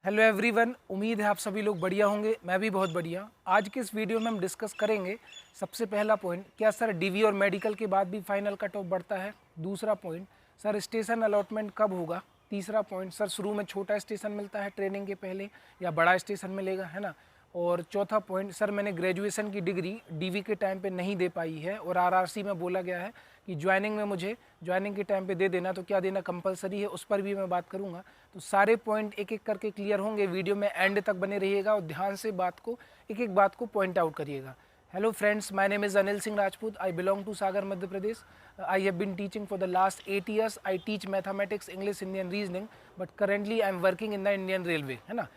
Hello everyone, उम्मीद है आप सभी लोग बढ़िया होंगे। मैं भी बहुत बढ़िया। आज के इस वीडियो में हम डिस्कस करेंगे सबसे पहला पॉइंट, क्या सर डीवी और मेडिकल के बाद भी फाइनल कट ऑफ बढ़ता है। दूसरा पॉइंट, सर स्टेशन अलॉटमेंट कब होगा। तीसरा पॉइंट, सर शुरू में छोटा स्टेशन मिलता है ट्रेनिंग के पहले या बड़ा स्टेशन मिलेगा, है ना। और चौथा पॉइंट, सर मैंने ग्रेजुएशन की डिग्री डीवी के टाइम पे नहीं दे पाई है और आरआरसी में बोला गया है कि ज्वाइनिंग में मुझे ज्वाइनिंग के टाइम पे दे देना, तो क्या देना कंपलसरी है, उस पर भी मैं बात करूंगा। तो सारे पॉइंट एक एक करके क्लियर होंगे। वीडियो में एंड तक बने रहिएगा और ध्यान से बात को एक एक बात को पॉइंट आउट करिएगा। Hello friends, my name is Anil Singh Rajput. I belong to Sagar, Madhya Pradesh. I have been teaching for the last 8 years. I teach mathematics, English, Indian reasoning, but currently I am working in the Indian Railway, है ना।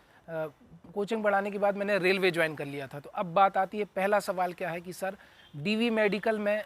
Coaching बढ़ाने के बाद मैंने railway join कर लिया था। तो अब बात आती है, पहला सवाल क्या है कि सर डीवी मेडिकल में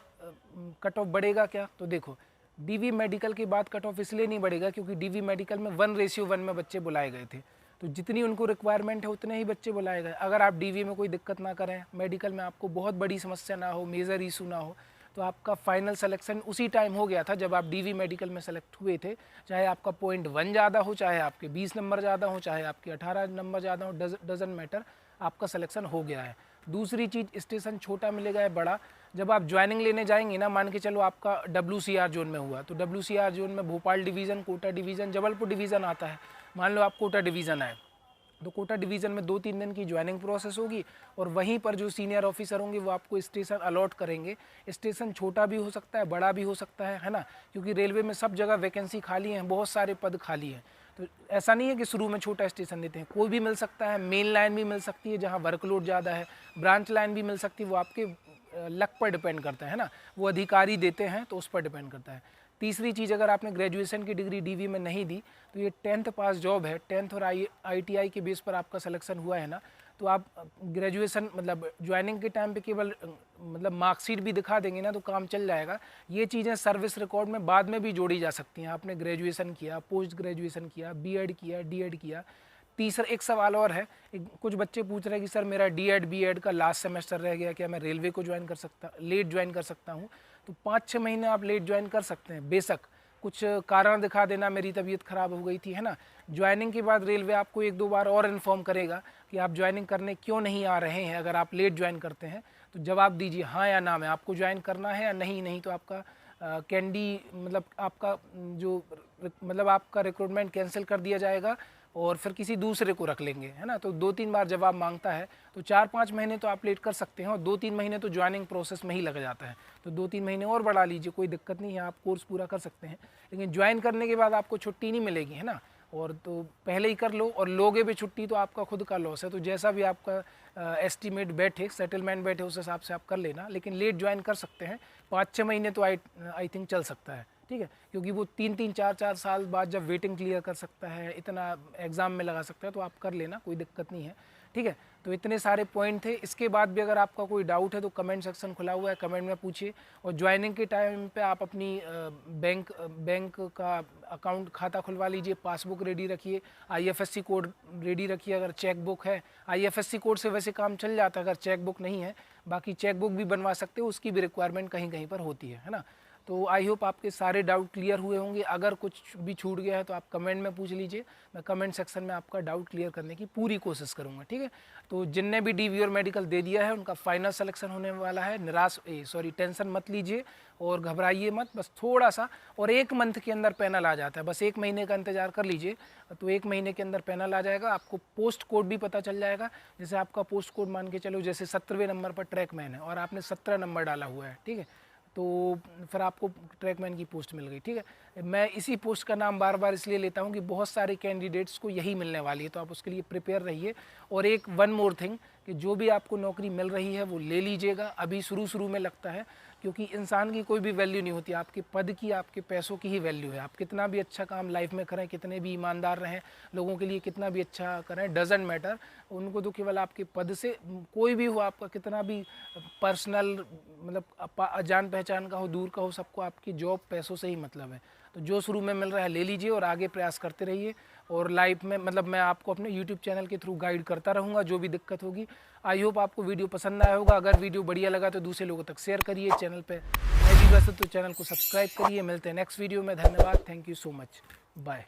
कट ऑफ बढ़ेगा क्या। तो देखो, डीवी मेडिकल के बाद कट ऑफ इसलिए नहीं बढ़ेगा क्योंकि डीवी मेडिकल में 1:1 में बच्चे बुलाए गए थे, तो जितनी उनको रिक्वायरमेंट है उतने ही बच्चे बुलाए गए। अगर आप डीवी में कोई दिक्कत ना करें, मेडिकल में आपको बहुत बड़ी समस्या ना हो, मेजर इशू ना हो, तो आपका फाइनल सिलेक्शन उसी टाइम हो गया था जब आप डीवी मेडिकल में सेलेक्ट हुए थे। चाहे आपका पॉइंट 1 ज़्यादा हो, चाहे आपके 20 नंबर ज़्यादा हो, चाहे आपके 18 नंबर ज़्यादा हो, डजन मैटर, आपका सिलेक्शन हो गया है। दूसरी चीज़, स्टेशन छोटा मिलेगा या बड़ा, जब आप ज्वाइनिंग लेने जाएंगे ना, मान के चलो आपका WCR जोन में हुआ, तो WCR जोन में Bhopal division, Kota division, Jabalpur division आता है। मान लो आप कोटा डिवीज़न आए, तो कोटा डिवीज़न में 2-3 दिन की ज्वाइनिंग प्रोसेस होगी और वहीं पर जो सीनियर ऑफिसर होंगे वो आपको स्टेशन अलॉट करेंगे। स्टेशन छोटा भी हो सकता है, बड़ा भी हो सकता है ना, क्योंकि रेलवे में सब जगह वैकेंसी खाली हैं, बहुत सारे पद खाली हैं। तो ऐसा नहीं है कि शुरू में छोटा स्टेशन देते हैं, कोई भी मिल सकता है। मेन लाइन भी मिल सकती है जहाँ वर्कलोड ज़्यादा है, ब्रांच लाइन भी मिल सकती है, वो आपके लक पर डिपेंड करता है ना, वो अधिकारी देते हैं तो उस पर डिपेंड करता है। तीसरी चीज़, अगर आपने ग्रेजुएशन की डिग्री डीवी में नहीं दी तो ये 10th पास जॉब है। 10th और ITI के बेस पर आपका सिलेक्शन हुआ है ना, तो आप ग्रेजुएशन मतलब ज्वाइनिंग के टाइम पे केवल मतलब मार्कशीट भी दिखा देंगे ना तो काम चल जाएगा। ये चीज़ें सर्विस रिकॉर्ड में बाद में भी जोड़ी जा सकती हैं। आपने ग्रेजुएशन किया, पोस्ट ग्रेजुएशन किया, बीएड किया, डीएड किया। तीसरा एक सवाल और है, कुछ बच्चे पूछ रहे हैं कि सर मेरा डीएड बीएड का लास्ट सेमेस्टर रह गया, क्या मैं रेलवे को ज्वाइन कर सकता, लेट ज्वाइन कर सकता हूँ। तो 5-6 महीने आप लेट ज्वाइन कर सकते हैं, बेशक कुछ कारण दिखा देना, मेरी तबीयत ख़राब हो गई थी, है ना। ज्वाइनिंग के बाद रेलवे आपको 1-2 बार और इन्फॉर्म करेगा कि आप ज्वाइनिंग करने क्यों नहीं आ रहे हैं। अगर आप लेट ज्वाइन करते हैं तो जवाब दीजिए हाँ या ना में, आपको ज्वाइन करना है या नहीं। नहीं तो आपका कैंडी मतलब आपका जो मतलब आपका रिक्रूटमेंट कैंसिल कर दिया जाएगा और फिर किसी दूसरे को रख लेंगे, है ना। तो 2-3 बार जवाब मांगता है, तो 4-5 महीने तो आप लेट कर सकते हैं और 2-3 महीने तो ज्वाइनिंग प्रोसेस में ही लग जाता है। तो 2-3 महीने और बढ़ा लीजिए, कोई दिक्कत नहीं है, आप कोर्स पूरा कर सकते हैं। लेकिन ज्वाइन करने के बाद आपको छुट्टी नहीं मिलेगी, है ना। और तो पहले ही कर लो, और लोगे भी छुट्टी तो आपका खुद का लॉस है। तो जैसा भी आपका एस्टीमेट बैठे, सेटलमेंट बैठे, उस हिसाब से आप कर लेना। लेकिन लेट ज्वाइन कर सकते हैं, 5-6 महीने तो आई थिंक चल सकता है, ठीक है। क्योंकि वो 3-3 4-4 साल बाद जब वेटिंग क्लियर कर सकता है, इतना एग्ज़ाम में लगा सकता है, तो आप कर लेना, कोई दिक्कत नहीं है, ठीक है। तो इतने सारे पॉइंट थे। इसके बाद भी अगर आपका कोई डाउट है तो कमेंट सेक्शन खुला हुआ है, कमेंट में पूछिए। और ज्वाइनिंग के टाइम पे आप अपनी बैंक का अकाउंट खाता खुलवा लीजिए, पासबुक रेडी रखिए, IFSC कोड रेडी रखिए। अगर चेक बुक है, IFSC कोड से वैसे काम चल जाता है, अगर चेक बुक नहीं है, बाकी चेक बुक भी बनवा सकते हो, उसकी भी रिक्वायरमेंट कहीं कहीं पर होती है ना। तो आई होप आपके सारे डाउट क्लियर हुए होंगे। अगर कुछ भी छूट गया है तो आप कमेंट में पूछ लीजिए, मैं कमेंट सेक्शन में आपका डाउट क्लियर करने की पूरी कोशिश करूंगा, ठीक है। तो जिनने भी डीवी और मेडिकल दे दिया है उनका फाइनल सिलेक्शन होने वाला है। टेंशन मत लीजिए और घबराइए मत, बस थोड़ा सा, और 1 मंथ के अंदर पैनल आ जाता है, बस 1 महीने का इंतजार कर लीजिए। तो 1 महीने के अंदर पैनल आ जाएगा, आपको पोस्ट कोड भी पता चल जाएगा। जैसे आपका पोस्ट कोड मान के चलो, जैसे 17वें नंबर पर ट्रैकमैन है और आपने 17 नंबर डाला हुआ है, ठीक है, तो फिर आपको ट्रैकमैन की पोस्ट मिल गई, ठीक है। मैं इसी पोस्ट का नाम बार बार इसलिए लेता हूँ कि बहुत सारे कैंडिडेट्स को यही मिलने वाली है, तो आप उसके लिए प्रिपेयर रहिए। और एक वन मोर थिंग, कि जो भी आपको नौकरी मिल रही है वो ले लीजिएगा। अभी शुरू में लगता है, क्योंकि इंसान की कोई भी वैल्यू नहीं होती, आपके पद की, आपके पैसों की ही वैल्यू है। आप कितना भी अच्छा काम लाइफ में करें, कितने भी ईमानदार रहें, लोगों के लिए कितना भी अच्छा करें, डजेंट मैटर। उनको तो केवल आपके पद से, कोई भी हो, आपका कितना भी पर्सनल मतलब जान पहचान का हो, दूर का हो, सबको आपकी जॉब पैसों से ही मतलब है। तो जो शुरू में मिल रहा है ले लीजिए और आगे प्रयास करते रहिए। और लाइफ में मतलब मैं आपको अपने YouTube चैनल के थ्रू गाइड करता रहूँगा, जो भी दिक्कत होगी। आई होप आपको वीडियो पसंद आया होगा। अगर वीडियो बढ़िया लगा तो दूसरे लोगों तक शेयर करिए। चैनल पे नए भी वैसे तो चैनल को सब्सक्राइब करिए। मिलते हैं नेक्स्ट वीडियो में। धन्यवाद, thank you so much, bye.